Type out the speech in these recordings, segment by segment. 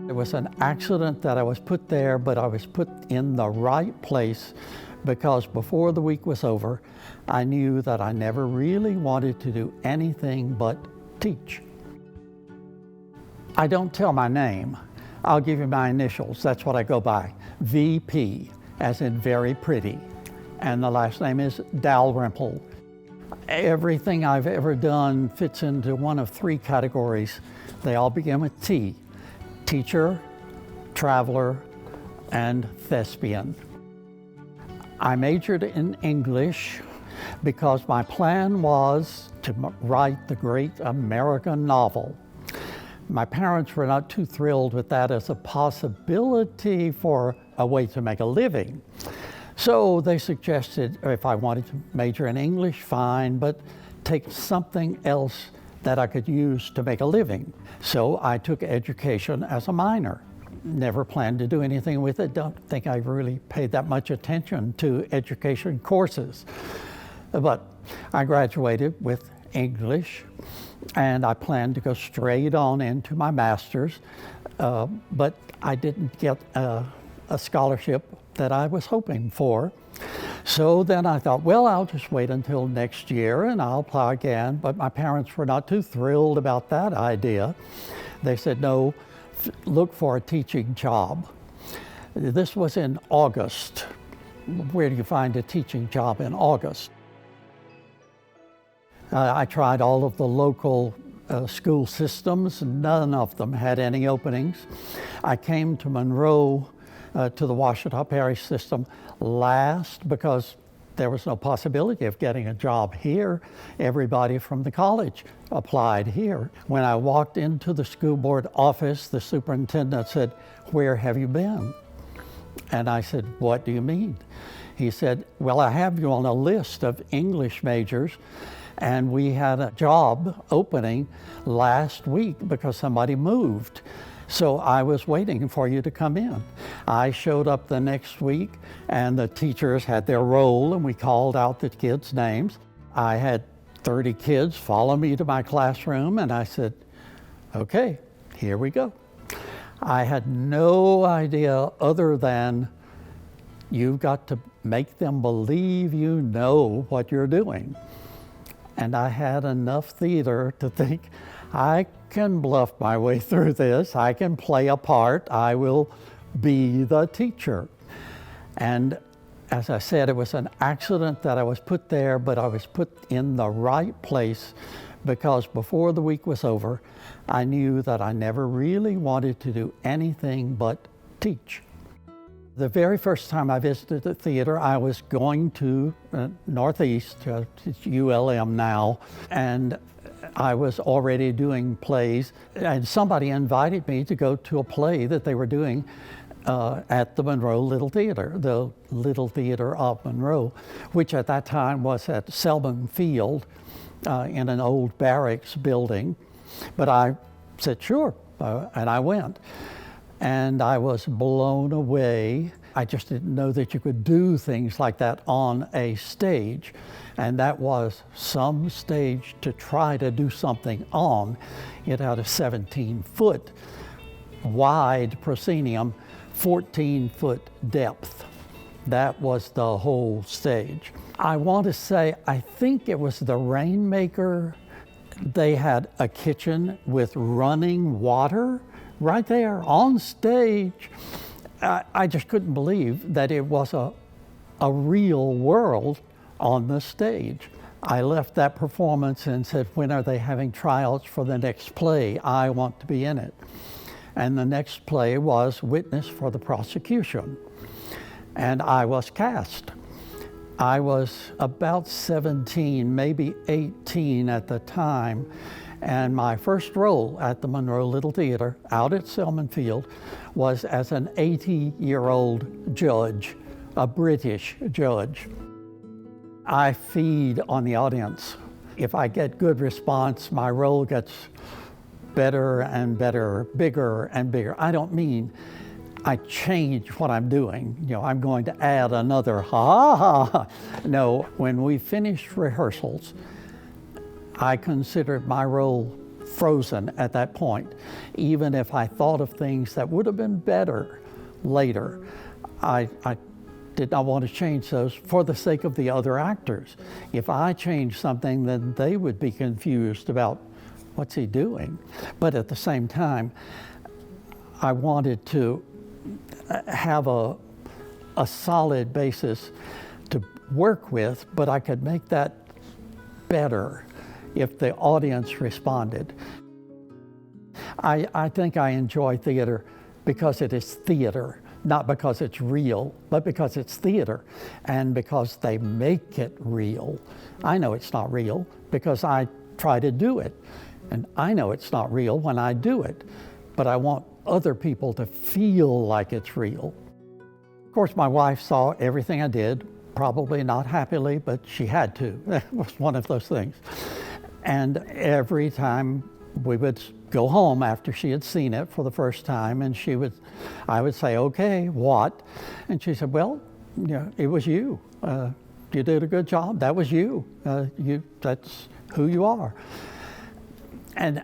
It was an accident that I was put there, but I was put in the right place because before the week was over, I knew that I never really wanted to do anything but teach. I don't tell my name. I'll give you my initials. That's what I go by. VP, as in very pretty. And the last name is Dalrymple. Everything I've ever done fits into one of three categories. They all begin with T: teacher, traveler, and thespian. I majored in English because my plan was to write the great American novel. My parents were not too thrilled with that as a possibility for a way to make a living. So they suggested if I wanted to major in English, fine, but take something else that I could use to make a living. So I took education as a minor. Never planned to do anything with it. Don't think I really paid that much attention to education courses. But I graduated with English, and I planned to go straight on into my master's, but I didn't get a scholarship that I was hoping for. So then I thought, well, I'll just wait until next year and I'll apply again. But my parents were not too thrilled about that idea. They said, no, look for a teaching job. This was in August. Where do you find a teaching job in August? I tried all of the local school systems. None of them had any openings. I came to Monroe, to the Ouachita Parish system last because there was no possibility of getting a job here. Everybody from the college applied here. When I walked into the school board office, the superintendent said, "Where have you been?" And I said, "What do you mean?" He said, "Well, I have you on a list of English majors, and we had a job opening last week because somebody moved. So I was waiting for you to come in." I showed up the next week and the teachers had their roll and we called out the kids' names. I had 30 kids follow me to my classroom and I said, "Okay, here we go." I had no idea other than you've got to make them believe you know what you're doing. And I had enough theater to think, I can bluff my way through this. I can play a part. I will be the teacher. And as I said, it was an accident that I was put there, but I was put in the right place because before the week was over, I knew that I never really wanted to do anything but teach. The very first time I visited the theater, I was going to Northeast, it's ULM now, and I was already doing plays, and somebody invited me to go to a play that they were doing at the Monroe Little Theater, the Little Theater of Monroe, which at that time was at Selman Field in an old barracks building. But I said, sure, and I went. And I was blown away. I just didn't know that you could do things like that on a stage. And that was some stage to try to do something on. It had a 17-foot wide proscenium, 14-foot depth. That was the whole stage. I want to say, I think it was the Rainmaker. They had a kitchen with running water right there on stage. I just couldn't believe that it was a real world on the stage. I left that performance and said, when are they having tryouts for the next play? I want to be in it. And the next play was Witness for the Prosecution. And I was cast. I was about 17, maybe 18 at the time. And my first role at the Monroe Little Theater out at Selman Field was as an 80-year-old judge, a British judge. I feed on the audience. If I get good response, my role gets better and better, bigger and bigger. I don't mean I change what I'm doing. You know, I'm going to add another ha. No, when we finished rehearsals, I considered my role frozen at that point. Even if I thought of things that would have been better later, I did not want to change those for the sake of the other actors. If I changed something, then they would be confused about what's he doing. But at the same time, I wanted to have a solid basis to work with, but I could make that better if the audience responded. I think I enjoy theater because it is theater, not because it's real, but because it's theater, and because they make it real. I know it's not real because I try to do it, and I know it's not real when I do it, but I want other people to feel like it's real. Of course, my wife saw everything I did, probably not happily, but she had to. That was one of those things. And every time we would go home after she had seen it for the first time, and I would say, okay, what? And she said, well, it was you. You did a good job. That was you. That's who you are. And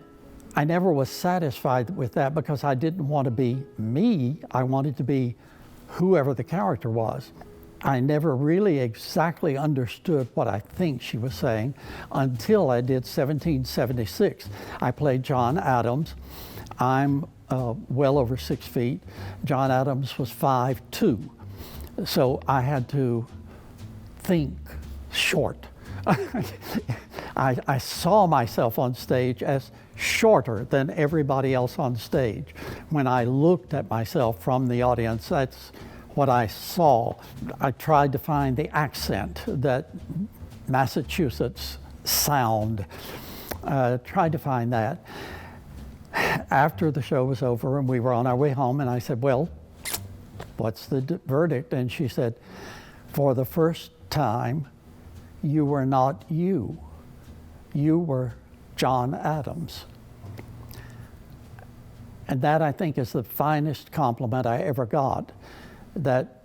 I never was satisfied with that because I didn't want to be me. I wanted to be whoever the character was. I never really exactly understood what I think she was saying until I did 1776. I played John Adams. I'm well over 6 feet. John Adams was 5'2". So I had to think short. I saw myself on stage as shorter than everybody else on stage. When I looked at myself from the audience, that's what I saw. I tried to find the accent, that Massachusetts sound. Tried to find that. After the show was over and we were on our way home, and I said, well, what's the verdict? And she said, for the first time, you were not you. You were John Adams. And that, I think, is the finest compliment I ever got, that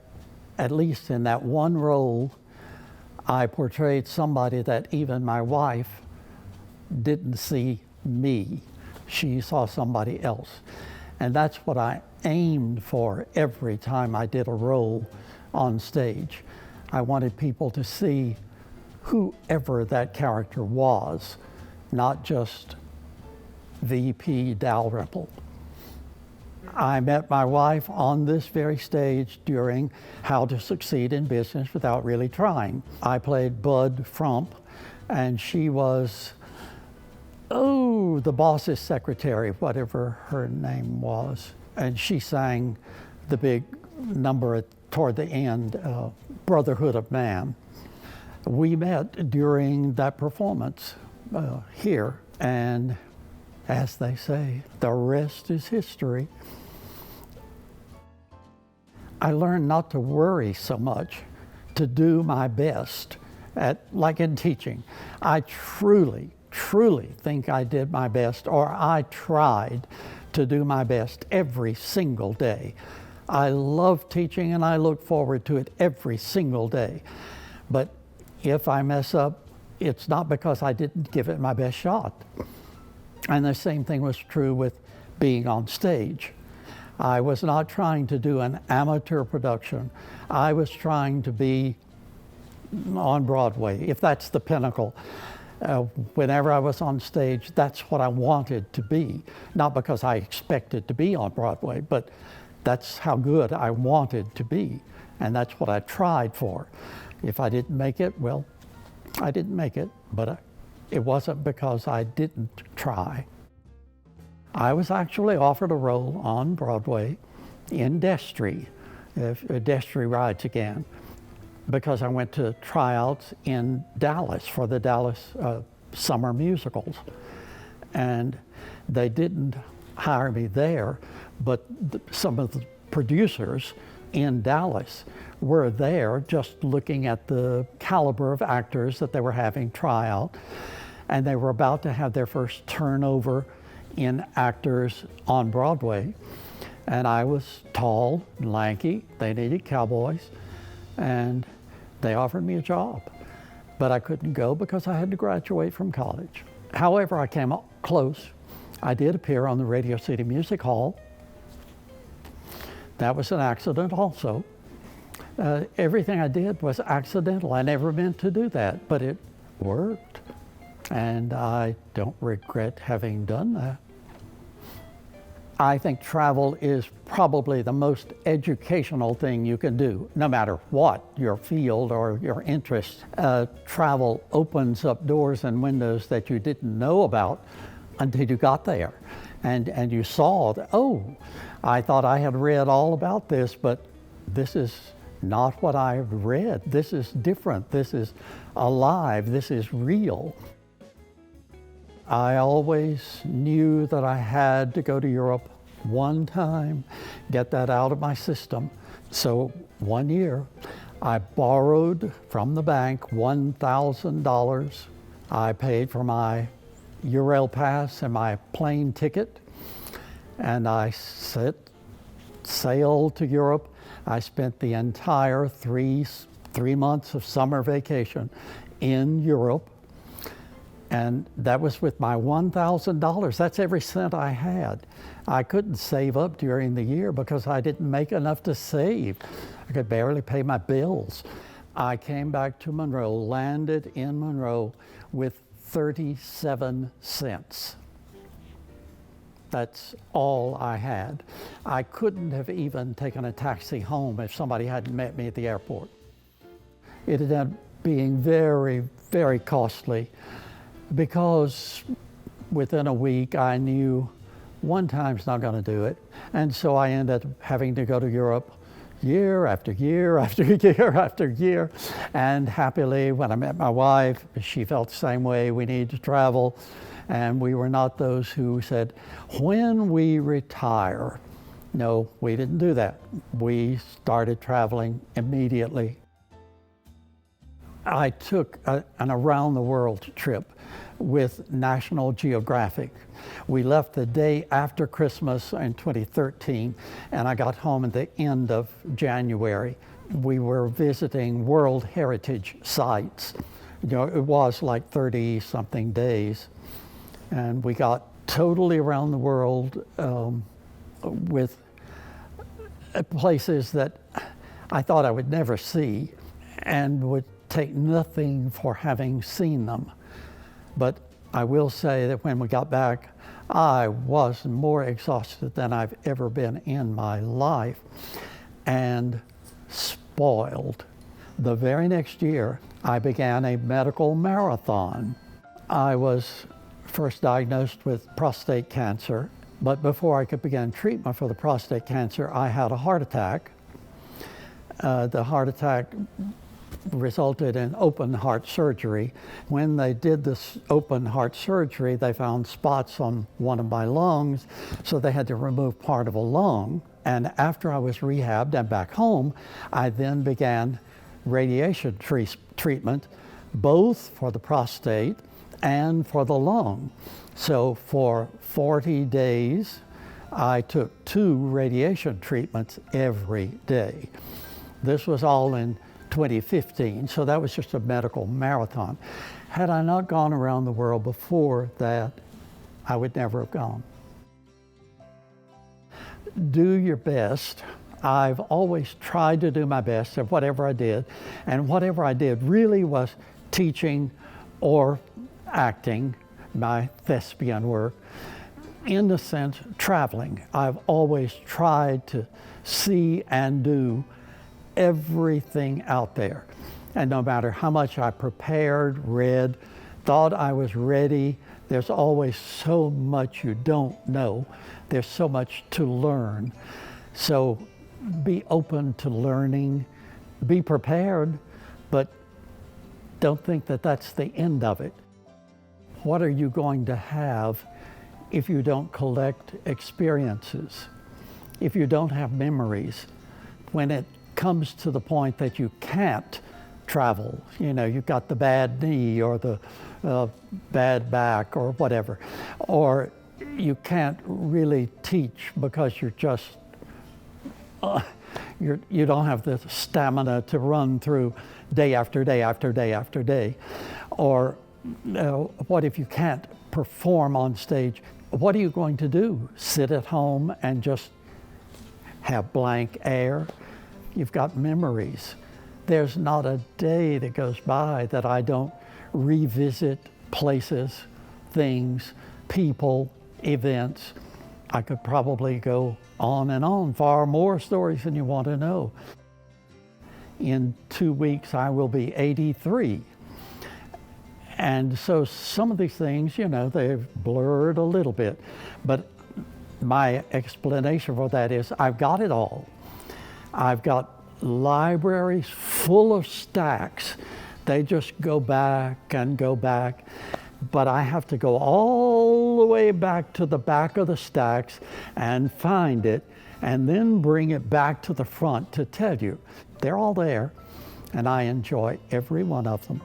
at least in that one role, I portrayed somebody that even my wife didn't see me. She saw somebody else. And that's what I aimed for every time I did a role on stage. I wanted people to see whoever that character was, not just VP Dalrymple. I met my wife on this very stage during How to Succeed in Business Without Really Trying. I played Bud Frump, and she was, the boss's secretary, whatever her name was. And she sang the big number toward the end, Brotherhood of Man. We met during that performance here, and as they say, the rest is history. I learned not to worry so much, to do my best, like in teaching. I truly think I did my best, or I tried to do my best every single day. I love teaching and I look forward to it every single day. But if I mess up, it's not because I didn't give it my best shot. And the same thing was true with being on stage. I was not trying to do an amateur production. I was trying to be on Broadway, if that's the pinnacle. Whenever I was on stage, that's what I wanted to be. Not because I expected to be on Broadway, but that's how good I wanted to be. And that's what I tried for. If I didn't make it, well, I didn't make it, but it wasn't because I didn't try. I was actually offered a role on Broadway in Tapestry, if Tapestry rides again, because I went to tryouts in Dallas for the Dallas summer musicals. And they didn't hire me there, but some of the producers in Dallas were there just looking at the caliber of actors that they were having try out. And they were about to have their first turnover in actors on Broadway. And I was tall and lanky. They needed cowboys. And they offered me a job. But I couldn't go because I had to graduate from college. However, I came close. I did appear on the Radio City Music Hall. That was an accident also. Everything I did was accidental. I never meant to do that, but it worked. And I don't regret having done that. I think travel is probably the most educational thing you can do, no matter what your field or your interest. Travel opens up doors and windows that you didn't know about until you got there. And you saw that, oh, I thought I had read all about this, but this is not what I read. This is different. This is alive. This is real. I always knew that I had to go to Europe one time, get that out of my system. So one year, I borrowed from the bank $1,000. I paid for my Eurail pass and my plane ticket, and I sailed to Europe. I spent the entire three months of summer vacation in Europe. And that was with my $1,000. That's every cent I had. I couldn't save up during the year because I didn't make enough to save. I could barely pay my bills. I came back to Monroe, landed in Monroe with 37 cents. That's all I had. I couldn't have even taken a taxi home if somebody hadn't met me at the airport. It ended up being very, very costly, because within a week I knew one time's not going to do it. And so I ended up having to go to Europe year after year after year after year. And happily, when I met my wife, she felt the same way. We need to travel. And we were not those who said, when we retire. No, we didn't do that. We started traveling immediately. I took an around-the-world trip with National Geographic. We left the day after Christmas in 2013, and I got home at the end of January. We were visiting World Heritage sites. You know, it was like 30-something days, and we got totally around the world with places that I thought I would never see and would take nothing for having seen them. But I will say that when we got back, I was more exhausted than I've ever been in my life, and spoiled. The very next year, I began a medical marathon. I was first diagnosed with prostate cancer, but before I could begin treatment for the prostate cancer, I had a heart attack. The heart attack resulted in open heart surgery. When they did this open heart surgery, they found spots on one of my lungs, so they had to remove part of a lung. And after I was rehabbed and back home, I then began radiation treatment, both for the prostate and for the lung. So for 40 days, I took 2 radiation treatments every day. This was all in 2015, so that was just a medical marathon. Had I not gone around the world before that, I would never have gone. Do your best. I've always tried to do my best at whatever I did, and whatever I did really was teaching or acting, my thespian work. In the sense, traveling. I've always tried to see and do everything out there. And no matter how much I prepared, read, thought I was ready, there's always so much you don't know. There's so much to learn. So be open to learning, be prepared, but don't think that that's the end of it. What are you going to have if you don't collect experiences? If you don't have memories? When it comes to the point that you can't travel, you know, you've got the bad knee or the bad back or whatever, or you can't really teach because you're just, you don't have the stamina to run through day after day after day after day, or what if you can't perform on stage what are you going to do? Sit at home and just have blank air? You've got memories. There's not a day that goes by that I don't revisit places, things, people, events. I could probably go on and on, far more stories than you want to know. In 2 weeks, I will be 83. And so some of these things, you know, they've blurred a little bit. But my explanation for that is I've got it all. I've got libraries full of stacks. They just go back and go back. But I have to go all the way back to the back of the stacks and find it, and then bring it back to the front to tell you. They're all there, and I enjoy every one of them.